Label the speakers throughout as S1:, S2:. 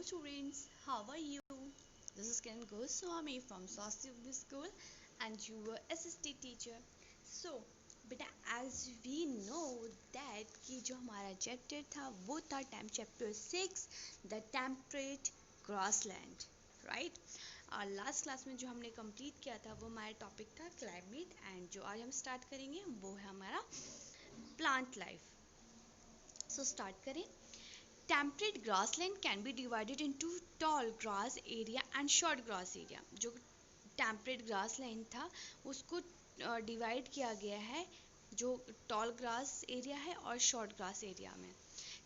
S1: students, how are you? This is Kiran Goswami from Swastika School and your assistant teacher. So, बेटा as we know that कि जो हमारा chapter था वो था time chapter 6 the temperate grassland, right. और last class में जो हमने कंप्लीट किया था वो हमारा टॉपिक था क्लाइमेट, एंड जो आज हम स्टार्ट करेंगे वो है हमारा प्लांट लाइफ। सो स्टार्ट करें। Temperate grassland can be divided into tall grass area and short grass area। जो temperate grassland था उसको डिवाइड किया गया है जो tall grass area है और short grass area में।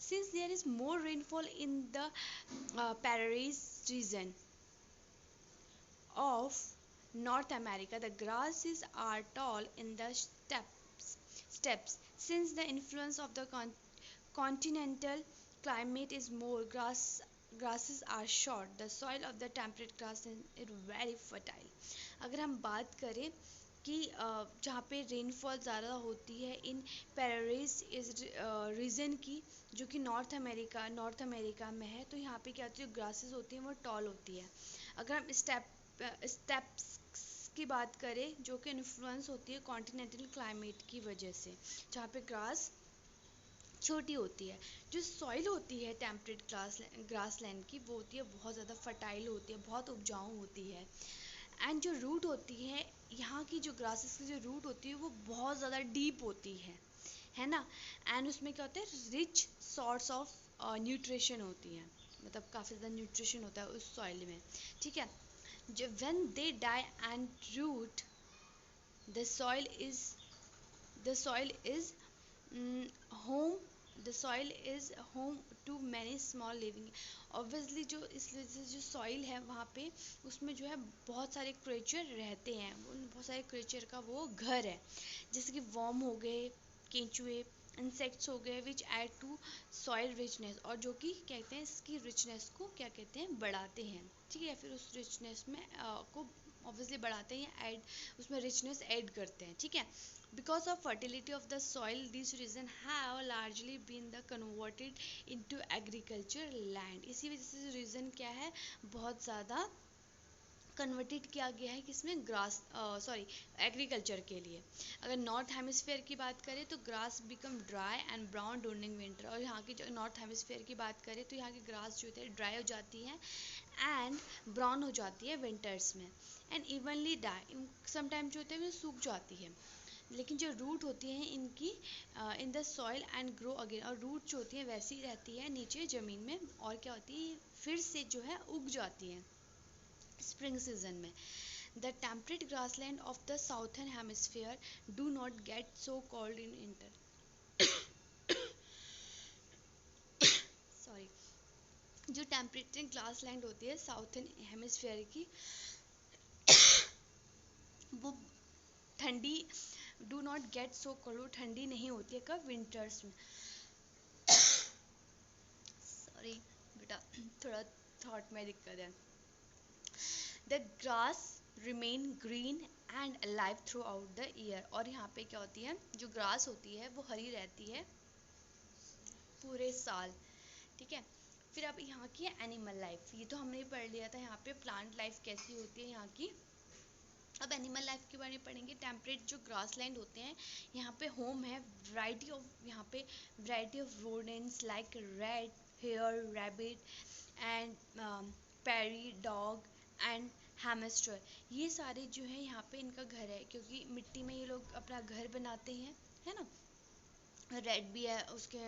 S1: Since there is more rainfall in the prairies region of North America, the grasses are tall in the steppes. Since the influence of the continental climate is more, grasses are short. The soil of the temperate grassland is very fertile। अगर हम बात करें कि जहाँ पे rainfall ज़्यादा होती है इन पैरेस इस रीजन की, जो कि नॉर्थ अमेरिका में है, तो यहाँ पे क्या होती है, ग्रासेस होती हैं वो टॉल होती है। अगर हम स्टेप्स की बात करें जो कि इन्फ्लुएंस होती है कॉन्टिनेंटल क्लाइमेट की वजह से, जहाँ पे ग्रास छोटी होती है। जो सॉइल होती है टेम्परेट ग्रासलैंड की वो होती है बहुत ज़्यादा फर्टाइल होती है, बहुत उपजाऊ होती है। एंड जो रूट होती है यहाँ की, जो ग्रासेस की जो रूट होती है वो बहुत ज़्यादा डीप होती है ना। एंड उसमें क्या होता है, रिच सोर्स ऑफ न्यूट्रिशन होती है, मतलब काफ़ी ज़्यादा न्यूट्रिशन होता है उस सॉइल में, ठीक है। जो when they die and rot the soil is home the soil is home to many small living। Obviously जो इसलिए जो सॉइल है वहाँ पे उसमें जो है बहुत सारे क्रिएचर रहते हैं, उन बहुत सारे क्रिएचर का वो घर है, जैसे कि वर्म हो गए, केंचुए, इंसेक्ट्स हो गए, विच ऐड टू सॉइल रिचनेस, और जो कि कहते हैं इसकी रिचनेस को क्या कहते हैं, बढ़ाते हैं, ठीक है, या फिर उस रिचनेस में को ऑब्वियसली बढ़ाते हैं, ऐड उसमें रिचनेस ऐड करते हैं, ठीक है। Because of fertility of the soil, these regions have largely been the converted into agriculture land। इसी वजह से रीजन क्या है, बहुत ज़्यादा कन्वर्टेड किया गया है किसमें, एग्रीकल्चर के लिए। अगर नॉर्थ हेमिस्फेयर की बात करें तो grass become dry and brown during winter, और यहाँ की जो नॉर्थ हेमिस्फेयर की बात करें तो यहाँ की ग्रास जो है ड्राई हो जाती है एंड ब्राउन हो जाती है विंटर्स में, एंड इवनली डाई समटाइम जो होते हैं वो सूख जाती है। लेकिन जो रूट होती हैं इनकी in the soil and grow again, और रूट जो होती है वैसी रहती है नीचे ज़मीन में, और क्या होती है फिर से जो है उग जाती है स्प्रिंग सीजन में। The temperate grassland of the southern hemisphere do not get so called in winter. Sorry. जो टेम्परेट ग्रासलैंड होती है साउथर्न हेमिस्फीयर की वो ठंडी, do not get so cold, ठंडी नहीं होती है कब, विंटर्स में। सॉरी बेटा, थोड़ा थॉट में दिक्कत है। The grass remain green and alive through out the year, और यहाँ पे क्या होती है, जो ग्रास होती है वो हरी रहती है पूरे साल, ठीक है। फिर अब यहाँ की एनिमल लाइफ, ये तो हमने पढ़ लिया था, यहाँ पे प्लांट लाइफ कैसी होती है यहाँ की। अब एनिमल लाइफ के बारे में पढ़ेंगे। टेम्परेट जो ग्रासलैंड होते हैं यहाँ पे होम है variety of rodents like rat, hare, rabbit and prairie dog and hamster. ये सारे जो है यहाँ पे इनका घर है, क्योंकि मिट्टी में ये लोग अपना घर बनाते हैं, है ना। रेड भी है उसके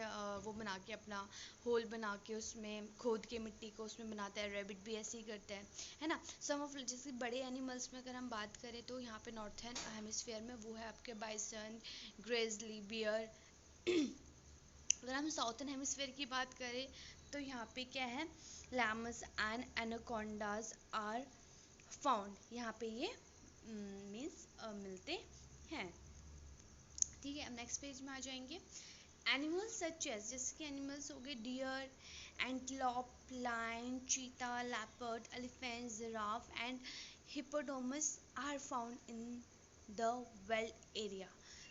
S1: वो बना के अपना होल बना के उसमें खोद के मिट्टी को उसमें बनाता है, रैबिट भी ऐसे ही करता है ना। सम ऑफ जैसे बड़े एनिमल्स में अगर हम बात करें तो यहाँ पे नॉर्थर्न हेमिस्फीयर में वो है आपके बाइसन, ग्रेजली, बियर। अगर हम साउथर्न हेमिस्फीयर की बात करें तो यहाँ पे क्या है, लैमस एंड एनाकोंडाज आर फाउंड, यहाँ पे ये मीन्स मिलते हैं, ठीक है। अब नेक्स्ट पेज में आ जाएंगे। एनिमल्स सच एज, जैसे कि एनिमल्स हो गए deer, antelope, lion, cheetah, leopard, elephant, giraffe and hippopotamus are found in the veld area.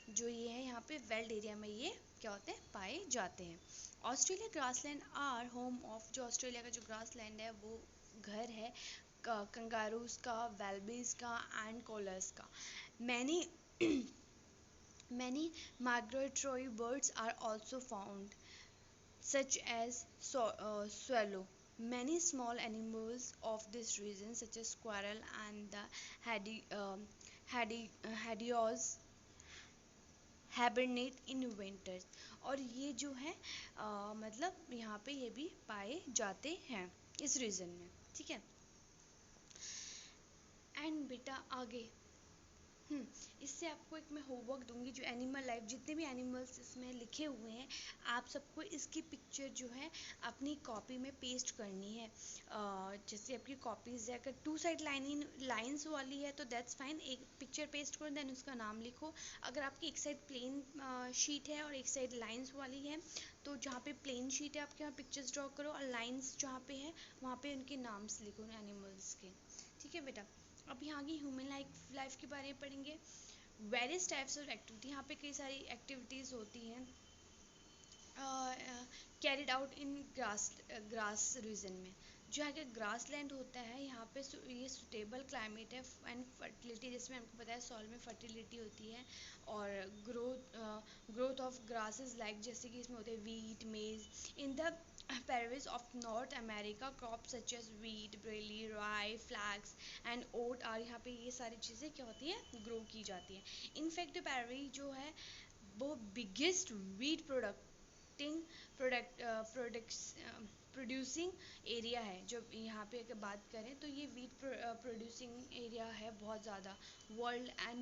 S1: जो ये है यहाँ पे वेल्ड एरिया में ये क्या होते हैं, पाए जाते हैं। Australia grassland are home of, जो ऑस्ट्रेलिया का जो ग्रासलैंड है वो घर है कंगारूज का, वेल्बीज का एंड कोलर्स का। Many many migratory birds are also found, such as swallow. Many small animals of this region, such as squirrel and the haddios, hibernate in winters। और ये जो है मतलब यहाँ पे ये भी पाए जाते हैं इस रीजन में, ठीक है। एंड बेटा आगे इससे आपको एक मैं होमवर्क दूंगी, जो एनिमल लाइफ जितने भी एनिमल्स इसमें लिखे हुए हैं आप सबको इसकी पिक्चर जो है अपनी कॉपी में पेस्ट करनी है। जैसे आपकी कॉपीज़ है, अगर टू साइड लाइंस वाली है तो दैट्स फाइन, एक पिक्चर पेस्ट करो देन उसका नाम लिखो। अगर आपकी एक साइड प्लेन शीट है और एक साइड लाइंस वाली है तो जहाँ पे प्लेन शीट है आपके वहाँ पिक्चर्स ड्रॉ करो, और लाइंस जहाँ पे है वहाँ पे उनके नाम्स लिखो एनिमल्स के, ठीक है बेटा। अब यहाँ की ह्यूमन लाइफ के बारे में पढ़ेंगे। वेरियस टाइप्स ऑफ एक्टिविटी, यहाँ पे कई सारी एक्टिविटीज़ होती हैं carried out in grass region में। जो यहाँ का ग्रास लैंड होता है यहाँ पे ये सुटेबल क्लाइमेट है एंड फर्टिलिटी, जिसमें हमको पता है सॉइल में फर्टिलिटी होती है, और ग्रोथ ऑफ ग्रासेस लाइक जैसे कि इसमें होते हैं wheat, maize. In the prairies of North America crop such as wheat, barley, rye, flax and oat are, यहाँ पे ये सारी चीज़ें क्या होती है ग्रो की जाती हैं। इनफैक्ट पेरी जो है वो बिगेस्ट वीट प्रोड्यूसिंग एरिया है। जो यहाँ पे अगर बात करें तो ये वीट प्रोड्यूसिंग एरिया है बहुत ज़्यादा world. And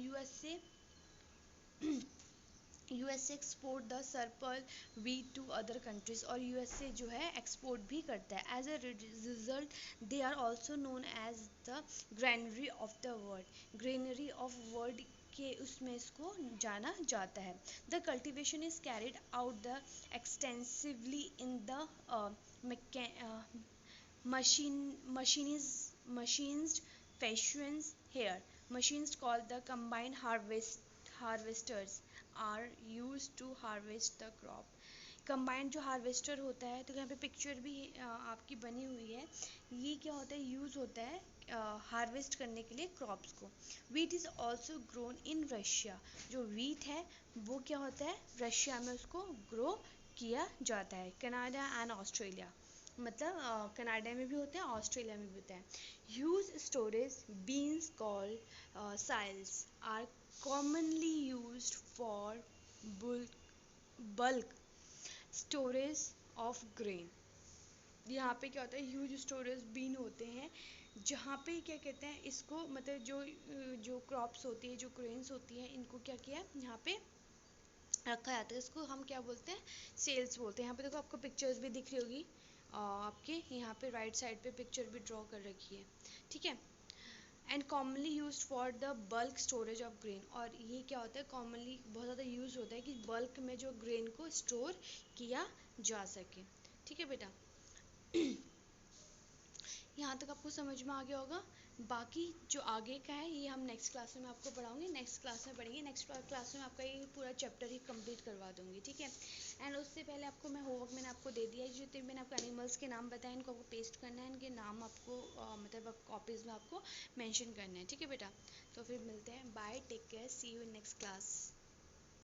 S1: USA export the surplus wheat to other countries, और यूएसए जो है एक्सपोर्ट भी करता है। As a result they are also known as the granary of the world, granary of world के उसमें इसको जाना जाता है। The cultivation is carried out the extensively in the machinized fashions here. Machines called the combine harvesters are used to harvest the crop. Combined जो harvester होता है, तो यहाँ पे पिक्चर भी आपकी बनी हुई है। ये क्या होता है, यूज़ होता है हार्वेस्ट करने के लिए क्रॉप्स को। Wheat is also grown in Russia, जो वीट है वो क्या होता है रशिया में उसको ग्रो किया जाता है। कनाडा एंड ऑस्ट्रेलिया, मतलब कनाडा में भी होते हैं ऑस्ट्रेलिया में भी होते हैं। Huge storage bins called silos are commonly used for bulk storage of grain. यहाँ पे क्या होता है ह्यूज स्टोरेज बीन होते हैं, जहाँ पे क्या कहते हैं इसको, मतलब जो क्रॉप्स होती है, जो ग्रेन्स होती हैं, इनको क्या किया यहाँ पे रखा जाता है। इसको हम क्या बोलते हैं सेल्स बोलते हैं। यहाँ पे देखो आपको पिक्चर्स भी दिख रही होगी, आपके यहाँ पे राइट साइड पे पिक्चर भी ड्रॉ कर रखी है, ठीक है। And commonly use for the bulk storage of grain, और ये क्या होता है कॉमनली बहुत ज़्यादा यूज़ होता है कि बल्क में जो ग्रेन को स्टोर किया जा सके, ठीक है बेटा। यहाँ तक आपको समझ में आ गया होगा। बाकी जो आगे का है ये हम नेक्स्ट क्लास में आपको पढ़ाऊंगी, नेक्स्ट क्लास में पढ़ेंगे। नेक्स्ट क्लास में आपका ये पूरा चैप्टर ही कंप्लीट करवा दूंगी, ठीक है। एंड उससे पहले आपको मैं होमवर्क मैंने आपको दे दिया है, जितने मैंने आपको एनिमल्स के नाम बताए इनको आपको पेस्ट करना है, इनके नाम आपको मतलब कॉपीज़ में आपको मेंशन करना है, ठीक है बेटा। तो फिर मिलते हैं, bye, take care, see you in next class.